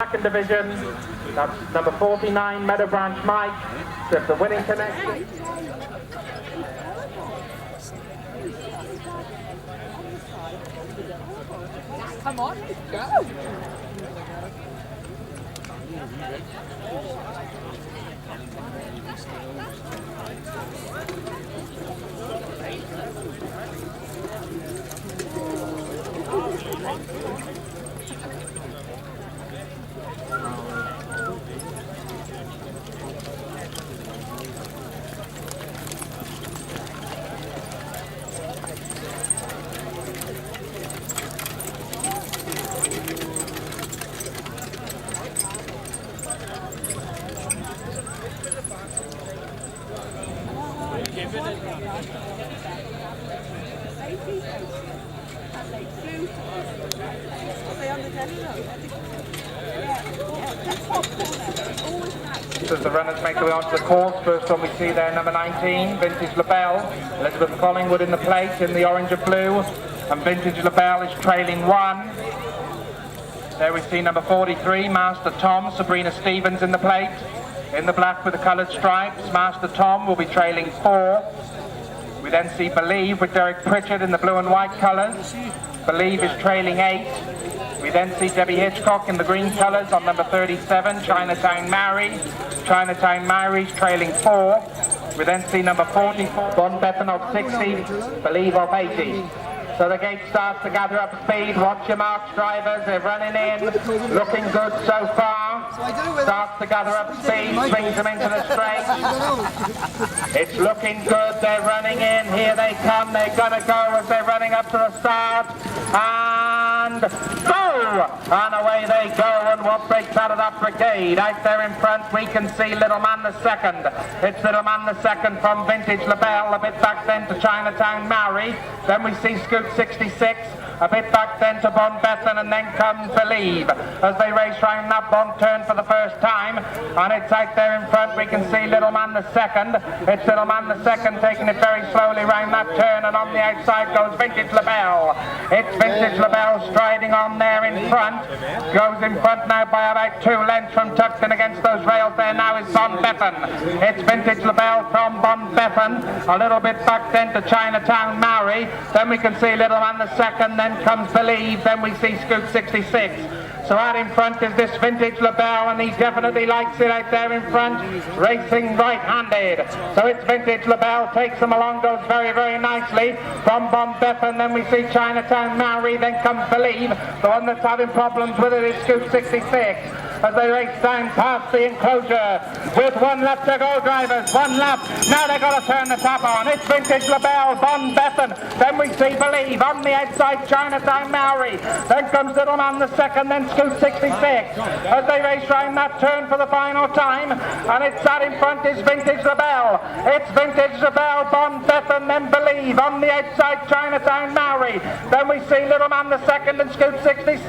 second division. That's number 49, Meadow Branch Mike, with the winning connection. Come on, go! As the runners make their way onto the course, first one we see there, number 19, Vintage LaBelle, Elizabeth Collingwood in the plate, in the orange and blue, and Vintage LaBelle is trailing 1. There we see number 43, Master Tom, Sabrina Stevens in the plate, in the black with the coloured stripes. Master Tom will be trailing 4. We then see Believe with Derek Pritchard in the blue and white colours. Believe is trailing 8. We then see Debbie Hitchcock in the green colours on number 37, Chinatown Mary. Chinatown Mary's trailing 4. We then see number 44, Bon Bethan of 60, Believe of 80. So the gate starts to gather up speed. Watch your marks, drivers. They're running in. Looking good so far. Starts to gather up speed. Swings them into the straight. It's looking good. They're running in. Here they come. They're going to go as they're running up to the start. And go! And away they go. And what breaks out of that brigade? Out there in front we can see Little Man the Second. It's Little Man the Second from Vintage LaBelle. A bit back then to Chinatown Mary. Then we see Scoot 66, a bit back then to Bon Bethan, and then comes Believe as they race round that Bon turn for the first time. And it's out there in front we can see Little Man the Second. It's Little Man the Second taking it very slowly round that turn, and on the outside goes Vintage LaBelle. It's Vintage LaBelle striding on there in front. Goes in front now by about 2 lengths from tucked in against those rails. There now is Bon Bethan. It's Vintage LaBelle from Bon Bethan. A little bit back then to Chinatown Mary. Then we can see Little Man the Second, then comes Believe, then we see Scoot 66. So out in front is this Vintage LaBelle, and he definitely likes it out there in front, racing right-handed. So it's Vintage LaBelle, takes them along, goes very, very nicely. From Bon Bethan, then we see Chinatown Mary, then comes Believe. The one that's having problems with it is Scoot 66. As they race down past the enclosure with 1 lap to go, drivers, 1 lap. Now they've got to turn the tap on. It's Vintage LaBelle, Bon Bethan. Then we see Believe on the outside, Chinatown Mary. Then comes Little Man the Second, then Scoot 66. As they race round that turn for the final time. And it's that in front is Vintage LaBelle. It's Vintage LaBelle, Bon Bethan, then Believe on the outside, Chinatown Mary. Then we see Little Man the Second and Scoot 66.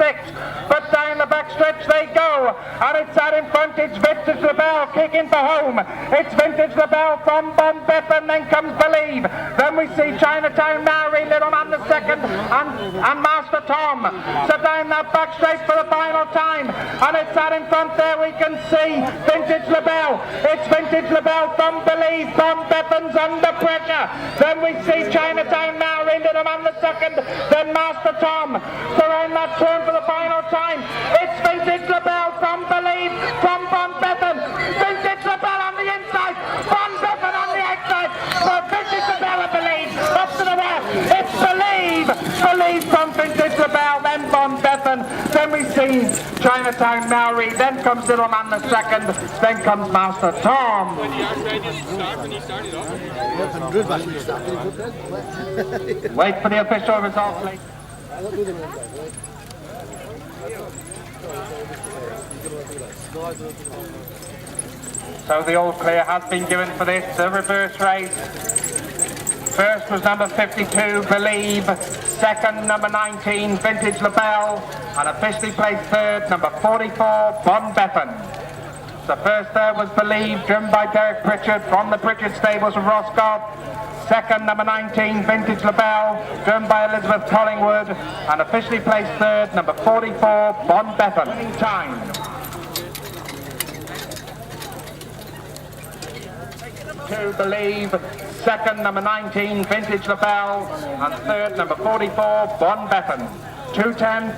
But down the back stretch they go. And it's out in front, it's Vintage LaBelle kicking for home. It's Vintage LaBelle from Bon Bethan, then comes Believe. Then we see Chinatown Mary, Little Man the Second, and Master Tom. So down that back straight for the final time. And it's out in front there we can see Vintage LaBelle. It's Vintage LaBelle from Believe. Bon Bethan's under pressure. Then we see Chinatown Mary, Little Man the Second, then Master Tom. So around that turn for the final time, it's Vintage LaBelle from Believe, from Bon Bethan. Vintage LaBelle on the inside, Bon Bethan on the outside. So Vintage LaBelle and Believe up to the left. It's Believe. Believe from Vintage LaBelle, then Bon Bethan. Then we see Chinatown Mary, then comes Little Man the Second, then comes Master Tom. Wait for the official results later. So the all clear has been given for this, the reverse race. First was number 52, Believe. Second, number 19, Vintage LaBelle. And officially placed third, number 44, Bon Bethan. The first there was Believe, driven by Derek Pritchard from the Pritchard stables of Roscoff. Second, number 19, Vintage LaBelle, driven by Elizabeth Collingwood. And officially placed third, number 44, Bon Bethan. Time. 2, Believe. Second, number 19, Vintage LaBelle. And third, number 44, Bon Bethan. 210.